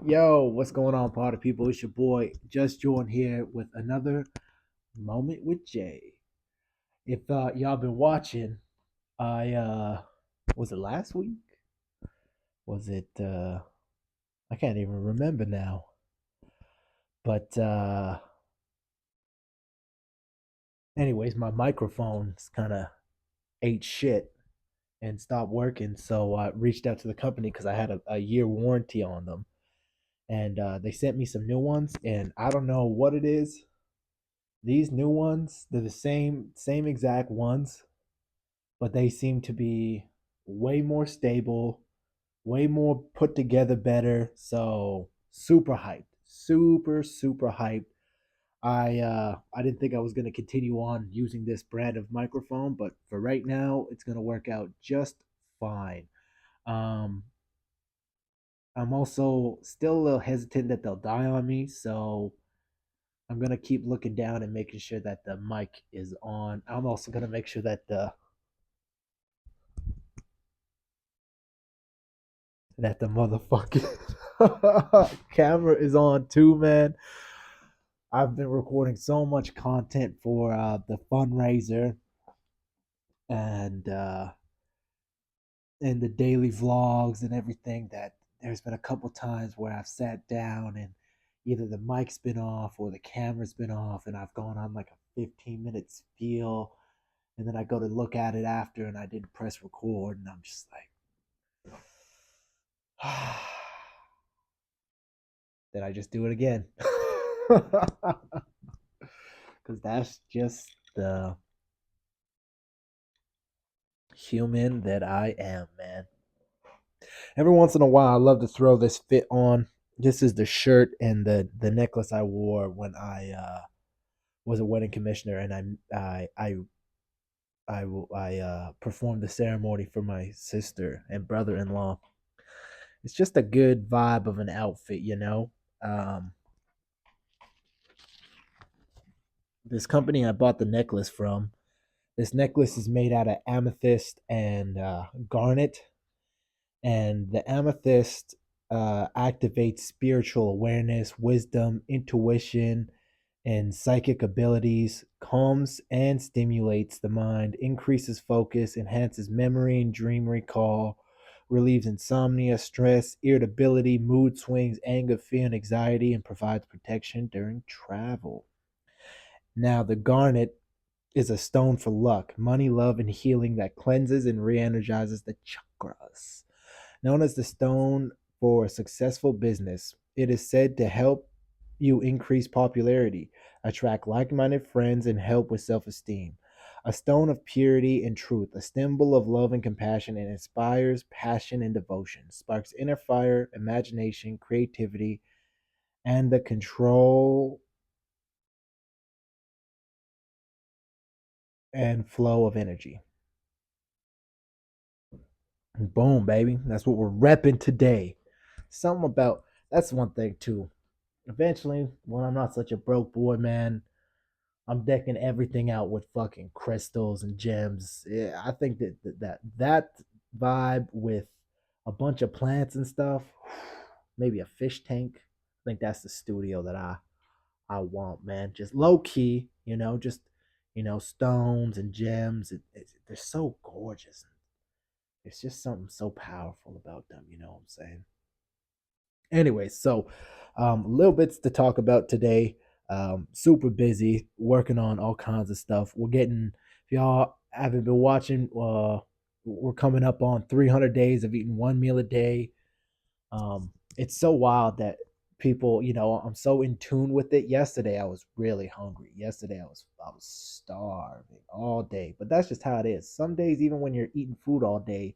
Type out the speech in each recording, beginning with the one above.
Yo, what's going on, party people? It's your boy JusJrdn here with another moment with Jay. If y'all been watching, I was it last week? Was it I can't even remember now. But anyways, my microphone's kind of ate shit and stopped working, so I reached out to the company because I had a year warranty on them, and they sent me some new ones, and I don't know what it is. These new ones, they're the same exact ones, but they seem to be way more stable, way more put together better. So super hyped. Super hyped. I didn't think I was gonna continue on using this brand of microphone, but for right now it's gonna work out just fine. Um I'm also still a little hesitant that they'll die on me, so I'm gonna keep looking down and making sure that the mic is on. I'm also gonna make sure that the motherfucking camera is on too, man. I've been recording so much content for the fundraiser and the daily vlogs and everything that there's been a couple times where I've sat down and either the mic's been off or the camera's been off and I've gone on like a 15-minute spiel and then I go to look at it after and I didn't press record and I'm just like did I just do it again? Because that's just the human that I am, man. Every once in a while, I love to throw this fit on. This is the shirt and the necklace I wore when I was a wedding commissioner, and I performed the ceremony for my sister and brother-in-law. It's just a good vibe of an outfit, you know. Um, this company I bought the necklace from. This necklace is made out of amethyst and garnet, and the amethyst activates spiritual awareness, wisdom, intuition, and psychic abilities, calms and stimulates the mind, increases focus, enhances memory and dream recall, relieves insomnia, stress, irritability, mood swings, anger, fear, and anxiety, and provides protection during travel. Now, the garnet is a stone for luck, money, love, and healing that cleanses and re energizes the chakras. Known as the stone for successful business, it is said to help you increase popularity, attract like minded friends, and help with self esteem. A stone of purity and truth, a symbol of love and compassion, and inspires passion and devotion, sparks inner fire, imagination, creativity, and the control and flow of energy. Boom, baby. That's what we're repping today. Something about that's one thing too. Eventually, when I'm not such a broke boy, man, I'm decking everything out with fucking crystals and gems. Yeah, I think that vibe with a bunch of plants and stuff, maybe a fish tank. I think that's the studio that I want, man. Just low key, just stones and gems. They're so gorgeous. It's just something so powerful about them. You know what I'm saying? Anyway, so little bits to talk about today. Super busy working on all kinds of stuff. If y'all haven't been watching, we're coming up on 300 days of eating one meal a day. It's so wild that people, I'm so in tune with it. Yesterday, I was really hungry. Yesterday, I was starving all day. But that's just how it is. Some days, even when you're eating food all day,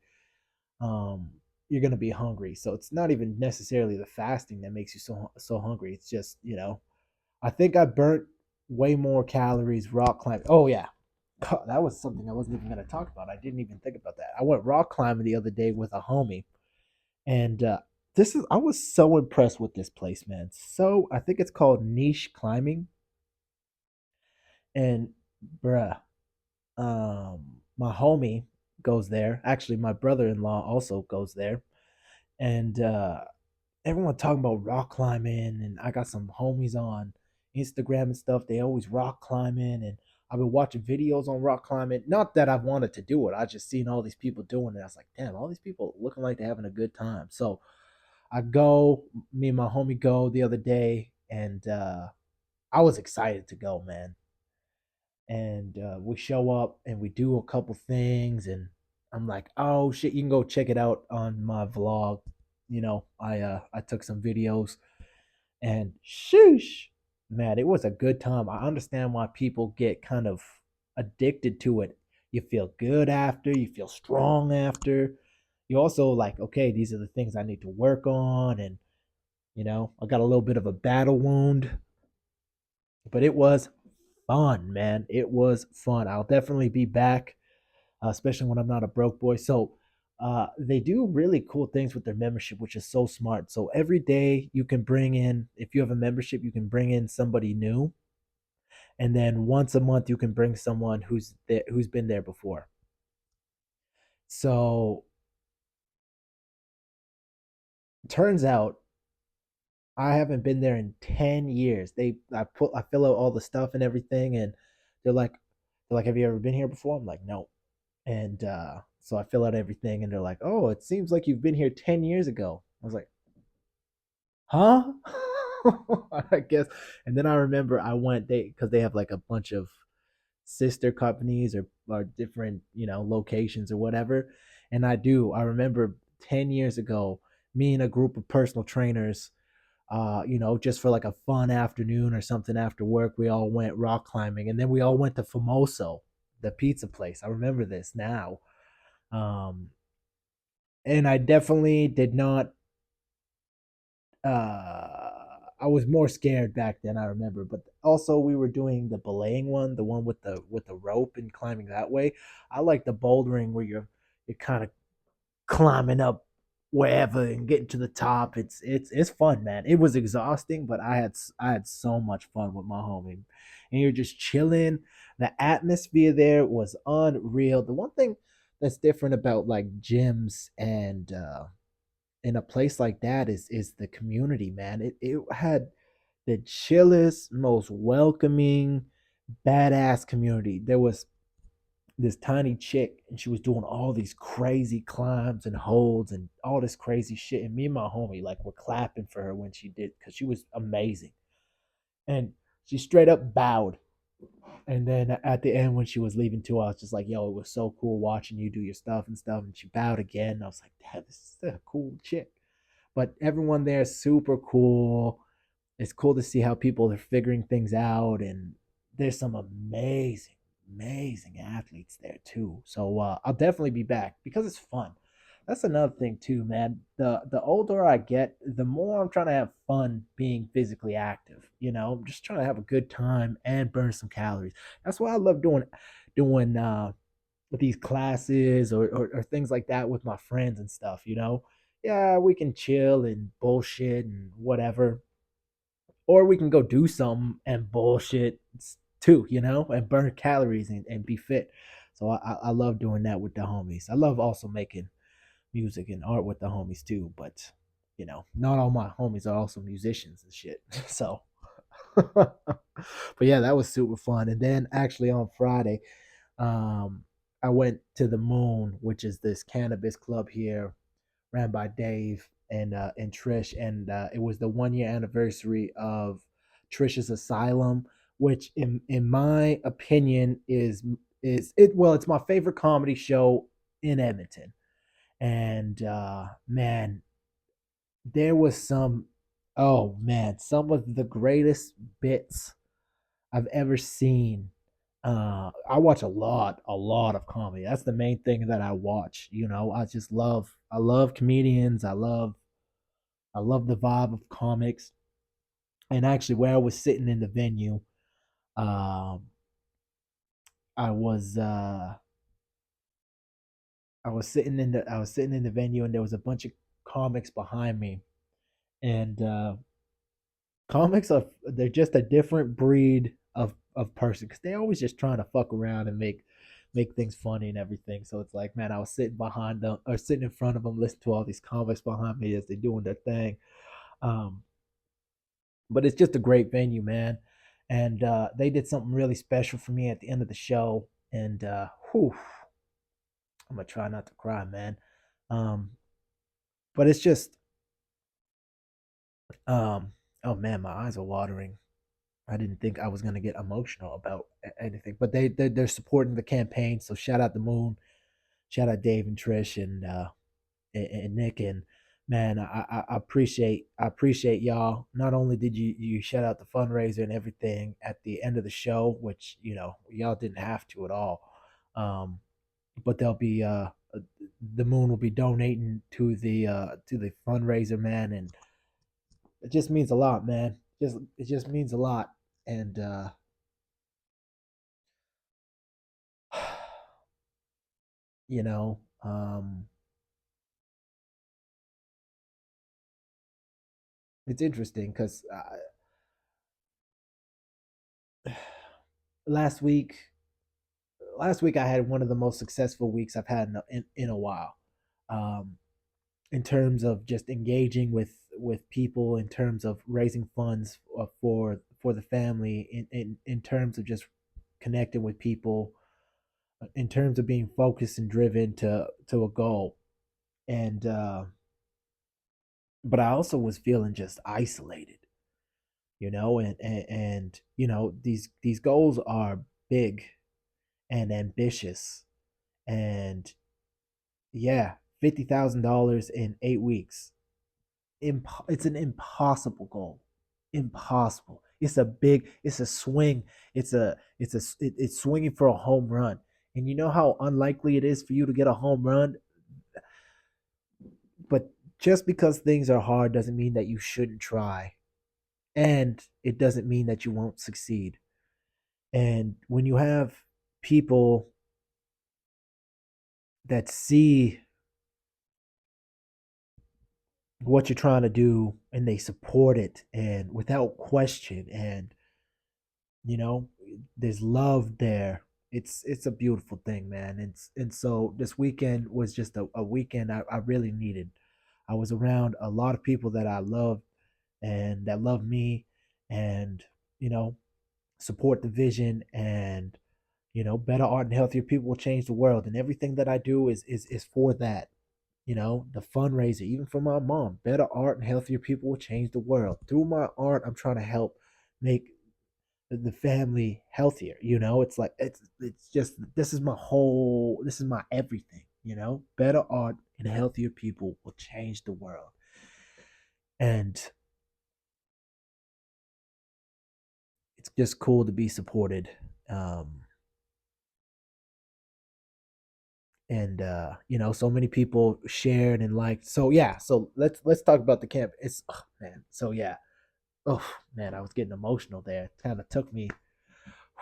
um, you're gonna be hungry. So it's not even necessarily the fasting that makes you so hungry. It's just I think I burnt way more calories rock climbing. Oh yeah, that was something I wasn't even gonna talk about. I didn't even think about that. I went rock climbing the other day with a homie, and this is I was so impressed with this place, man. So I think it's called niche climbing, and bruh, my homie goes there. Actually, my brother-in-law also goes there, and everyone talking about rock climbing, and I got some homies on Instagram and stuff. They always rock climbing, and I've been watching videos on rock climbing. Not that I've wanted to do it, I just seen all these people doing it. I was like, damn, all these people looking like they're having a good time. So I go, me and my homie go the other day, and I was excited to go, man. And we show up and we do a couple things, and I'm like, oh shit, you can go check it out on my vlog. I took some videos, and sheesh, man, it was a good time. I understand why people get kind of addicted to it. You feel good after, you feel strong after. You also like, okay, these are the things I need to work on, and I got a little bit of a battle wound, but it was fun, man. It was fun. I'll definitely be back, especially when I'm not a broke boy. So they do really cool things with their membership, which is so smart. So every day you can bring in, if you have a membership, you can bring in somebody new, and then once a month you can bring someone who's been there before. So turns out I haven't been there in 10 years. I fill out all the stuff and everything, and they're like they're like, have you ever been here before? I'm like, no. And so I fill out everything, and they're like, oh, it seems like you've been here 10 years ago. I was like, huh? I guess. And then I remember I went, because they have like a bunch of sister companies, or different, locations or whatever. And I remember 10 years ago, me and a group of personal trainers, just for like a fun afternoon or something after work, we all went rock climbing, and then we all went to Famoso, the pizza place. I remember this now. Um, and I definitely did not. I was more scared back then, I remember. But also, we were doing the belaying one, the one with the rope and climbing that way. I like the bouldering where you're kind of climbing up wherever and getting to the top. It's fun, man. It was exhausting, but I had so much fun with my homie, and you're just chilling. The atmosphere there was unreal. The one thing that's different about like gyms and in a place like that is the community, man. It had the chillest, most welcoming, badass community. There was this tiny chick, and she was doing all these crazy climbs and holds and all this crazy shit. And me and my homie like were clapping for her when she did, because she was amazing. And she straight up bowed. And then at the end, when she was leaving too, I was just like, yo, it was so cool watching you do your stuff and stuff. And she bowed again. I was like, damn, this is a cool chick. But everyone there is super cool. It's cool to see how people are figuring things out, and there's some amazing, amazing athletes there too. So I'll definitely be back because it's fun. That's another thing too, man. The older I get, the more I'm trying to have fun being physically active. I'm just trying to have a good time and burn some calories. That's why I love doing these classes, or things like that with my friends and stuff. Yeah, we can chill and bullshit and whatever, or we can go do something and bullshit too, and burn calories and be fit. So I love doing that with the homies. I love also making music and art with the homies too, but not all my homies are also musicians and shit. So, but yeah, that was super fun. And then actually on Friday, um, I went to the Moon, which is this cannabis club here, ran by Dave and Trish, and it was the 1 year anniversary of Trish's Asylum, which in my opinion is it well, it's my favorite comedy show in Edmonton. And man, there was some oh man, some of the greatest bits I've ever seen. I watch a lot of comedy. That's the main thing that I watch. I love comedians. I love the vibe of comics. And actually, where I was sitting in the venue, um, I was uh, I was sitting in the venue, and there was a bunch of comics behind me, and comics they're just a different breed of person, because they're always just trying to fuck around and make things funny and everything. So it's like, man, I was sitting behind them, or sitting in front of them, listening to all these comics behind me as they're doing their thing. Um, but it's just a great venue, man. And they did something really special for me at the end of the show. And whew, I'm gonna try not to cry, man. Um, but it's just, um, oh man, my eyes are watering. I didn't think I was gonna get emotional about anything, but they're supporting the campaign. So shout out the Moon, shout out Dave and Trish and Nick, and man, I appreciate y'all. Not only did you shout out the fundraiser and everything at the end of the show, which y'all didn't have to at all, um, but they'll be the Moon will be donating to the fundraiser, man, and it just means a lot, man. It just means a lot, and you know, it's interesting because last week last week I had one of the most successful weeks I've had in a while. Um, in terms of just engaging with people, in terms of raising funds for the family, in terms of just connecting with people, in terms of being focused and driven to a goal. And but I also was feeling just isolated, and these goals are big and ambitious, and yeah, $50,000 in 8 weeks. It's an impossible goal. Impossible. It's a swing. It's swinging for a home run. And you know how unlikely it is for you to get a home run, but just because things are hard doesn't mean that you shouldn't try. And it doesn't mean that you won't succeed. And when you have people that see what you're trying to do and they support it and without question, and you know there's love there, it's a beautiful thing, man. And so this weekend was just a weekend I really needed. I was around a lot of people that I love and that love me, and you know support the vision, and better art and healthier people will change the world, and everything that I do is for that. The fundraiser, even for my mom, better art and healthier people will change the world. Through my art, I'm trying to help make the family healthier. It's like it's just this is my everything. Better art and healthier people will change the world. And it's just cool to be supported. Um, and so many people shared and liked. So yeah, so let's talk about the camp. It's oh, man. So yeah, oh man, I was getting emotional there. It kind of took me.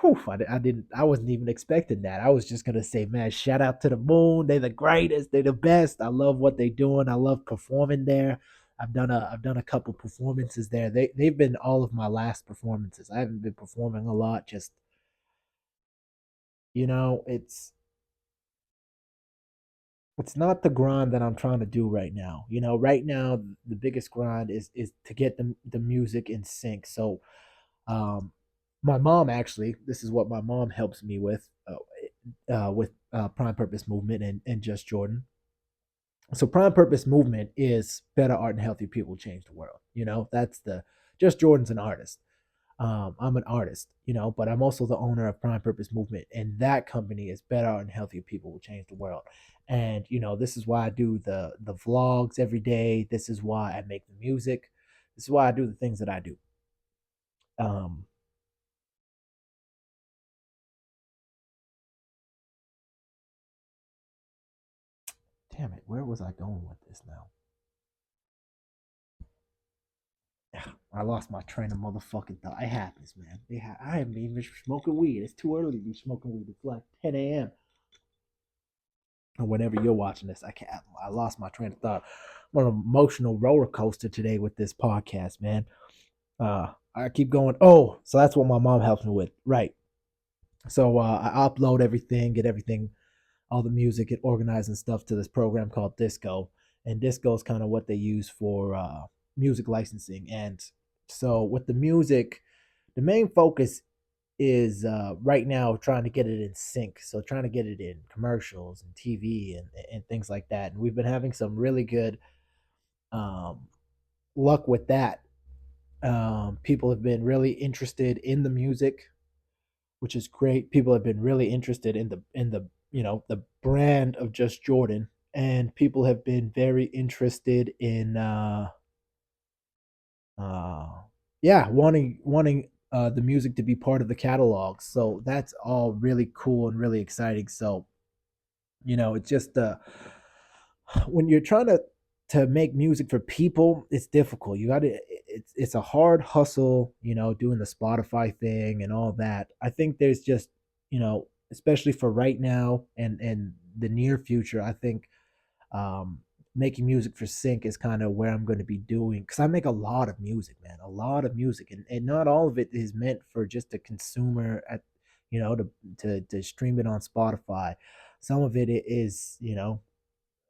Whew, I didn't. I wasn't even expecting that. I was just gonna say, man, shout out to the Moon. They're the greatest. They're the best. I love what they're doing. I love performing there. I've done a couple performances there. They've been all of my last performances. I haven't been performing a lot. Just it's not the grind that I'm trying to do right now. Right now the biggest grind is to get the music in sync. So um my mom, actually, this is what my mom helps me with Prime Purpose Movement and JusJrdn. So Prime Purpose Movement is better art and healthy people change the world. That's the JusJrdn's an artist. I'm an artist, but I'm also the owner of Prime Purpose Movement, and that company is better and healthier people will change the world. And this is why I do the vlogs every day. This is why I make the music. This is why I do the things that I do. Um, Damn it, where was I going with this now? I lost my train of motherfucking thought. It happens, man. I haven't even smoking weed. It's too early to be smoking weed. It's like 10 a.m. Or whenever you're watching this, I lost my train of thought. I'm on an emotional roller coaster today with this podcast, man. I keep going. Oh, so that's what my mom helps me with, right? So I upload everything, get everything, all the music, get organized and stuff to this program called Disco, and Disco is kind of what they use for. music licensing. And so with the music, the main focus is right now trying to get it in sync. So trying to get it in commercials and TV and things like that. And we've been having some really good um, luck with that. People have been really interested in the music, which is great. People have been really interested in the the brand of JusJrdn, and people have been very interested in uh yeah, wanting the music to be part of the catalog. So that's all really cool and really exciting. So it's just when you're trying to make music for people, it's difficult. You got to it's a hard hustle, doing the Spotify thing and all that. I think there's just, especially for right now and the near future, I think um making music for sync is kind of where I'm going to be doing, because I make a lot of music, man, a lot of music, and not all of it is meant for just a consumer at to stream it on Spotify. Some of it is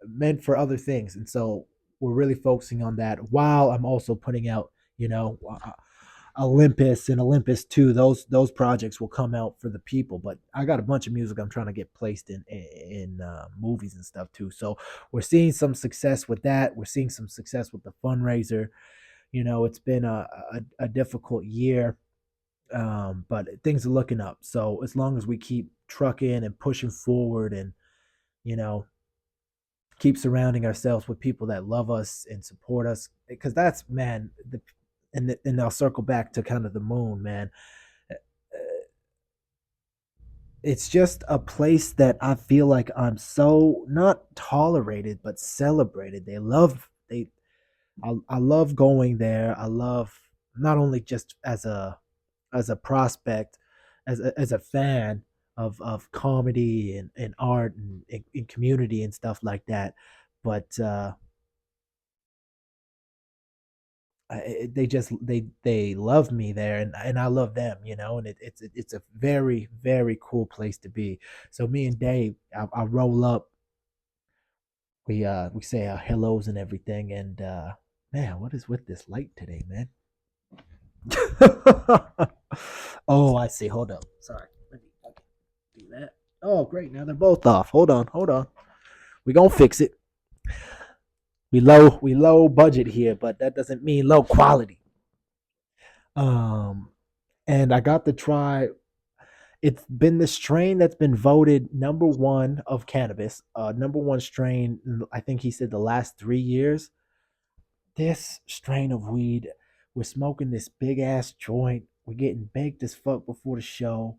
meant for other things. And so we're really focusing on that while I'm also putting out, Olympus and Olympus 2. Those projects will come out for the people, but I got a bunch of music I'm trying to get placed in movies and stuff too. So we're seeing some success with that. We're seeing some success with the fundraiser. It's been a difficult year, but things are looking up. So as long as we keep trucking and pushing forward and you know keep surrounding ourselves with people that love us and support us, because that's, man, and I'll circle back to kind of the moon, man. It's just a place that I feel like I'm so not tolerated but celebrated. I love going there. I love, not only just as a prospect, as a fan of comedy and art and community and stuff like that, but they love me there, and I love them, and it's a very, very cool place to be. So me and Dave, I roll up, we say our hellos and everything, and man, what is with this light today, man? Oh, I see. Hold up. Sorry. Let me do that. Oh, great. Now they're both off. Hold on. Hold on. We gonna fix it. We low budget here, but that doesn't mean low quality. Um, and I got to try. It's been the strain that's been voted number one of cannabis, number one strain. I think he said the last 3 years. This strain of weed, we're smoking this big ass joint. We're getting baked as fuck before the show,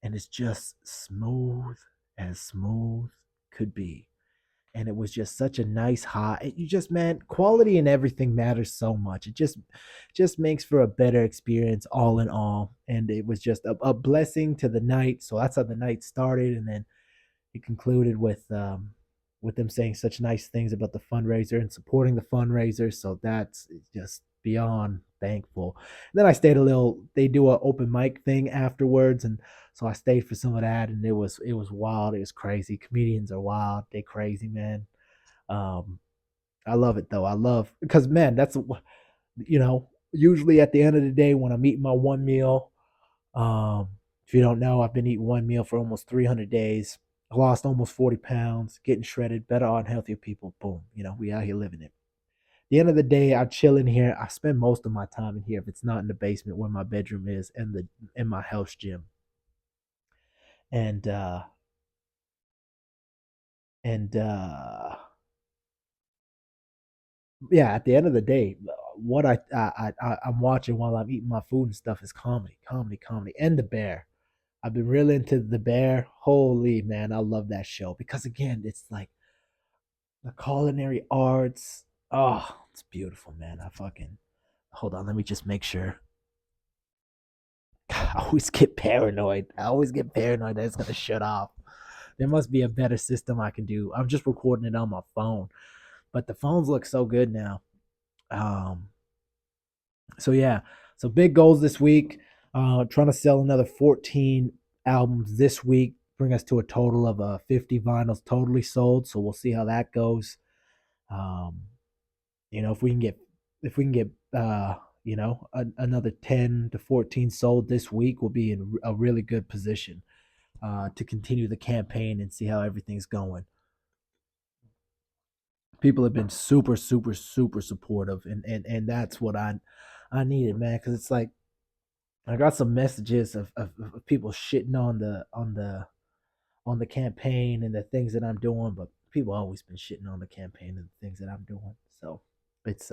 and it's just smooth as smooth could be. And it was just such a nice high. You just, man, quality and everything matters so much. It just makes for a better experience all in all. And it was just a blessing to the night. So that's how the night started, and then it concluded with them saying such nice things about the fundraiser and supporting the fundraiser. So that's just beyond thankful. And then I stayed a little. They do a open mic thing afterwards, and so I stayed for some of that, and it was wild. It was crazy. Comedians are wild. They crazy, man. Um, I love it though. I love, because, man, that's usually at the end of the day when I'm eating my one meal. Um, if you don't know, I've been eating one meal for almost 300 days. I lost almost 40 pounds, getting shredded, better on healthier people. Boom. We out here living it. At the end of the day, I chill in here. I spend most of my time in here if it's not in the basement where my bedroom is, and the in my house gym. And and yeah, at the end of the day, what I'm watching while I'm eating my food and stuff is comedy, comedy, comedy, and The Bear. I've been really into The Bear. Holy, man, I love that show because, again, it's like the culinary arts. Oh, it's beautiful, man. I fucking hold on. Let me just make sure. I always get paranoid. I always get paranoid that it's gonna shut off. There must be a better system I can do. I'm just recording it on my phone, but the phones look so good now. Um, so yeah, so big goals this week. Trying to sell another 14 albums this week, bring us to a total of 50 vinyls totally sold. So we'll see how that goes. Um, if we can get if we can get another 10 to 14 sold this week, we'll be in a really good position to continue the campaign and see how everything's going. People have been super, super, super supportive, and that's what I needed, man, because it's like I got some messages of people shitting on the campaign and the things that I'm doing, but people always been shitting on the campaign and the things that I'm doing. So it's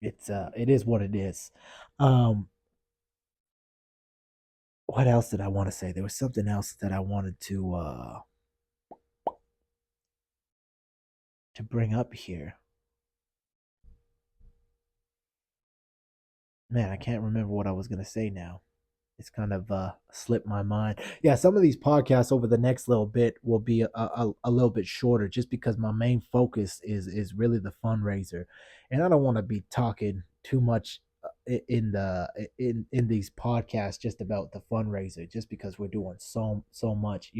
it is what it is. Um what else did I want to say? There was something else that I wanted to bring up here. Man, I can't remember what I was gonna say now. It's kind of slipped my mind. Yeah, some of these podcasts over the next little bit will be a little bit shorter, just because my main focus is really the fundraiser, and I don't want to be talking too much in these podcasts just about the fundraiser, just because we're doing so much.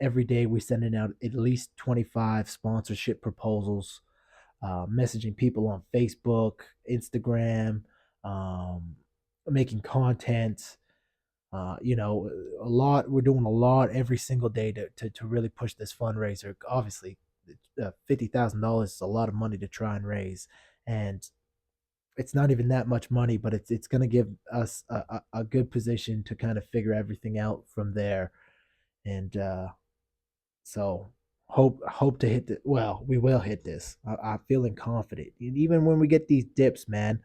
Every day we're sending out at least 25 sponsorship proposals, messaging people on Facebook, Instagram, um, making content. A lot. We're doing a lot every single day to really push this fundraiser. Obviously, $50,000 is a lot of money to try and raise, and it's not even that much money, but it's going to give us a good position to kind of figure everything out from there. And so hope to hit the well, we will hit this. I'm feeling confident. And even when we get these dips, man,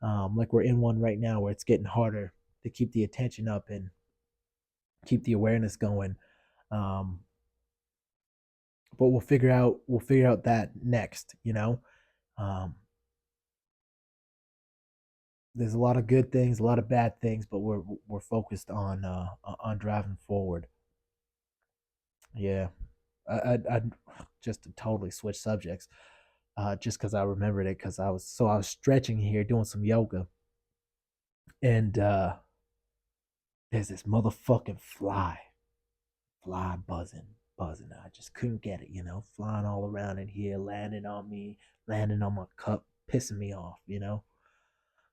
like we're in one right now where it's getting harder to keep the attention up and keep the awareness going. Um, but we'll figure out that next. Um, there's a lot of good things, a lot of bad things, but we're focused on driving forward. Yeah, I just to totally switch subjects. Just because I remembered it, because I was stretching here doing some yoga, and there's this motherfucking fly buzzing. I just couldn't get it, flying all around in here, landing on me, landing on my cup, pissing me off,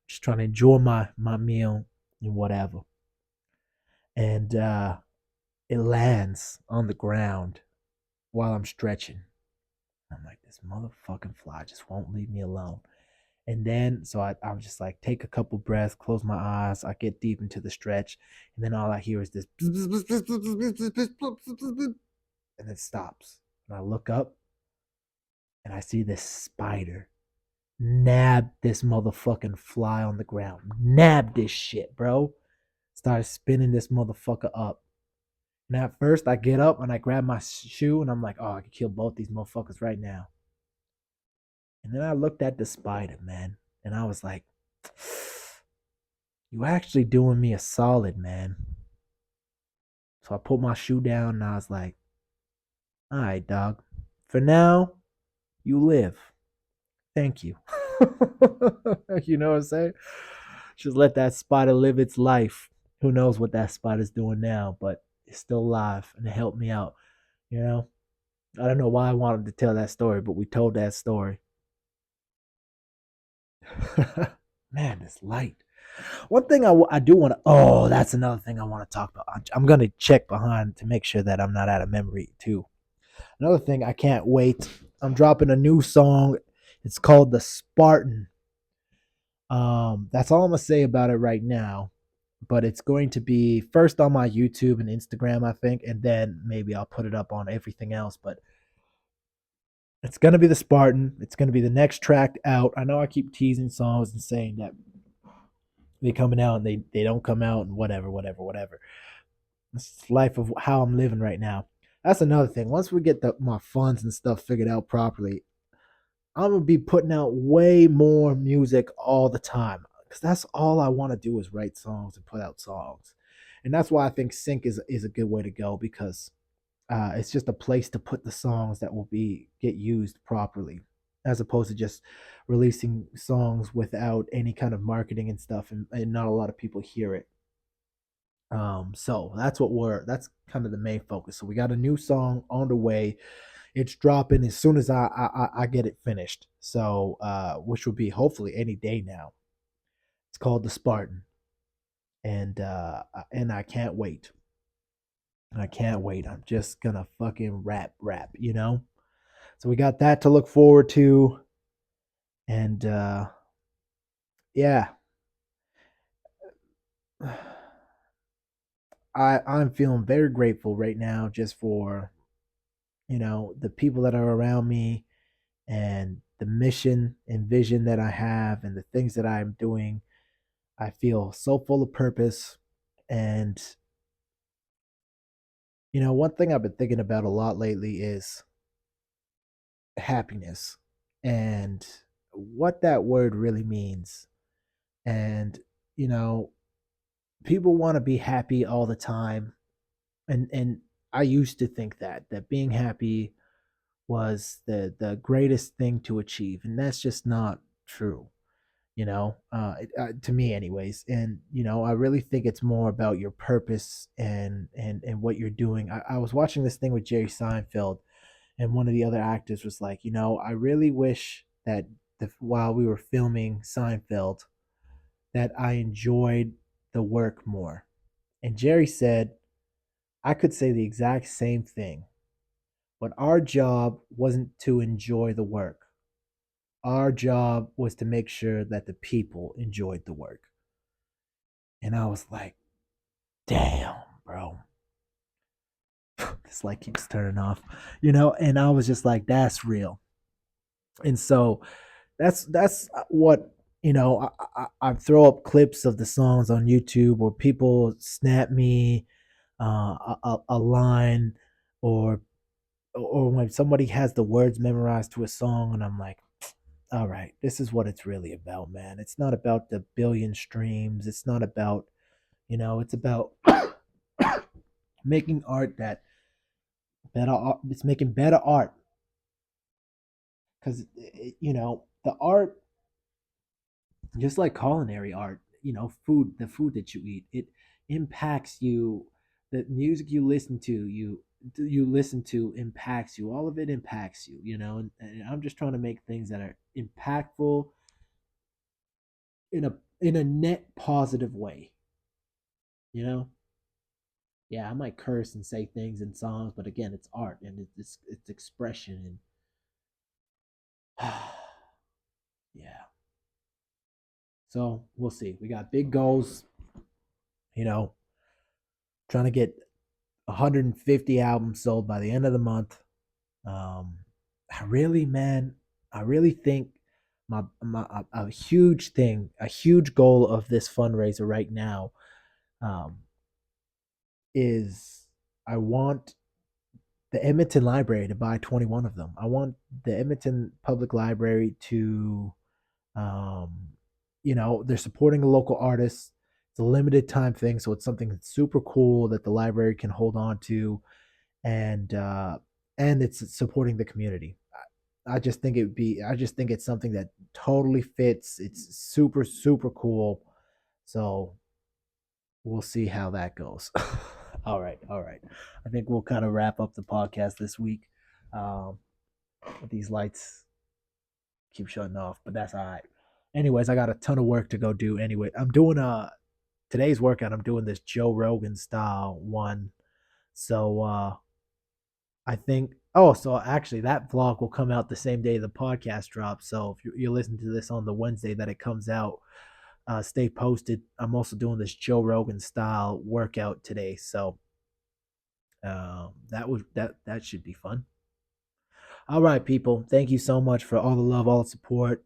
just trying to enjoy my meal and whatever. And it lands on the ground while I'm stretching. I'm like, this motherfucking fly just won't leave me alone. And then, so I'm just like, take a couple breaths, close my eyes, I get deep into the stretch, and then all I hear is this, and it stops. And I look up, and I see this spider nab this motherfucking fly on the ground. Nab this shit, bro. Started spinning this motherfucker up. And at first, I get up and I grab my shoe, and I'm like, oh, I could kill both these motherfuckers right now. And then I looked at the spider, man, and I was like, you actually doing me a solid, man. So I put my shoe down and I was like, all right, dog. For now, you live. Thank you. You know what I'm saying? Just let that spider live its life. Who knows what that spider's doing now, but it's still alive and it helped me out. You know? I don't know why I wanted to tell that story, but we told that story. Man, it's light. One thing I do want to. Oh, that's another thing I want to talk about. I'm going to check behind to make sure that I'm not out of memory, too. Another thing, I can't wait. I'm dropping a new song. It's called The Spartan. That's all I'm going to say about it right now. But it's going to be first on my YouTube and Instagram, I think, and then maybe I'll put it up on everything else. But it's going to be The Spartan. It's going to be the next track out. I know I keep teasing songs and saying that they coming out and they don't come out and whatever. It's life of how I'm living right now. That's another thing. Once we get my funds and stuff figured out properly, I'm gonna be putting out way more music all the time, because that's all I want to do is write songs and put out songs, and that's why I think Sync is a good way to go, because it's just a place to put the songs that will be get used properly, as opposed to just releasing songs without any kind of marketing and stuff, and not a lot of people hear it. So that's kind of the main focus. So we got a new song on the way. It's dropping as soon as I get it finished. So which will be hopefully any day now. It's called The Spartan. And I can't wait. I can't wait. I'm just gonna fucking rap, you know? So we got that to look forward to. And yeah. I'm feeling very grateful right now just for, the people that are around me and the mission and vision that I have and the things that I'm doing. I feel so full of purpose. And, one thing I've been thinking about a lot lately is happiness and what that word really means. And, you know, people want to be happy all the time. And I used to think that being happy was the greatest thing to achieve, and that's just not true. To me anyways. And I really think it's more about your purpose and what you're doing. I was watching this thing with Jerry Seinfeld, and one of the other actors was like, I really wish that while we were filming Seinfeld, that I enjoyed the work more. And Jerry said, I could say the exact same thing, but our job wasn't to enjoy the work. Our job was to make sure that the people enjoyed the work. And I was like, damn, bro. This light keeps turning off, and I was just like, that's real. And so that's what, I throw up clips of the songs on YouTube, or people snap me a line, or when somebody has the words memorized to a song, and I'm like, all right, this is what it's really about, man. It's not about the billion streams. It's not about, it's about making art that better art. It's making better art because, the art, just like culinary art, the food that you eat, it impacts you. The music you listen to impacts you. All of it impacts you, and I'm just trying to make things that are impactful in a net positive way, you know. Yeah, I might curse and say things in songs, but again, it's art and it's expression. And yeah, so we'll see. We got big goals, you know, trying to get 150 albums sold by the end of the month. um I really, man, I really think my a huge thing, a huge goal of this fundraiser right now, um is I want the Edmonton Library to buy 21 of them. I want the Edmonton Public Library to, um, they're supporting a local artist. It's a limited time thing, so it's something that's super cool that the library can hold on to, and it's supporting the community. I just think it would be. I just think it's something that totally fits. It's super super cool. So we'll see how that goes. All right, all right. I think we'll kind of wrap up the podcast this week. Um, these lights keep shutting off, but that's all right. Anyways, I got a ton of work to go do. Anyway, I'm doing today's workout. I'm doing this Joe Rogan style one. So I think. Oh, so actually, that vlog will come out the same day the podcast drops. So if you're listening to this on the Wednesday that it comes out, stay posted. I'm also doing this Joe Rogan style workout today, so that should be fun. All right, people. Thank you so much for all the love, all the support.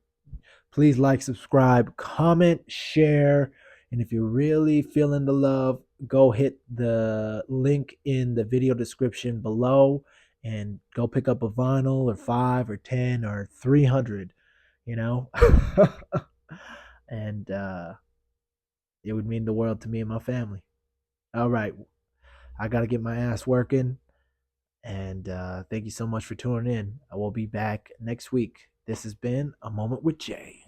Please like, subscribe, comment, share, and if you're really feeling the love, go hit the link in the video description below and go pick up a vinyl, or 5 or 10 or 300. You know, and it would mean the world to me and my family. All right. I got to get my ass working. And thank you so much for tuning in. I will be back next week. This has been A Moment with Jay.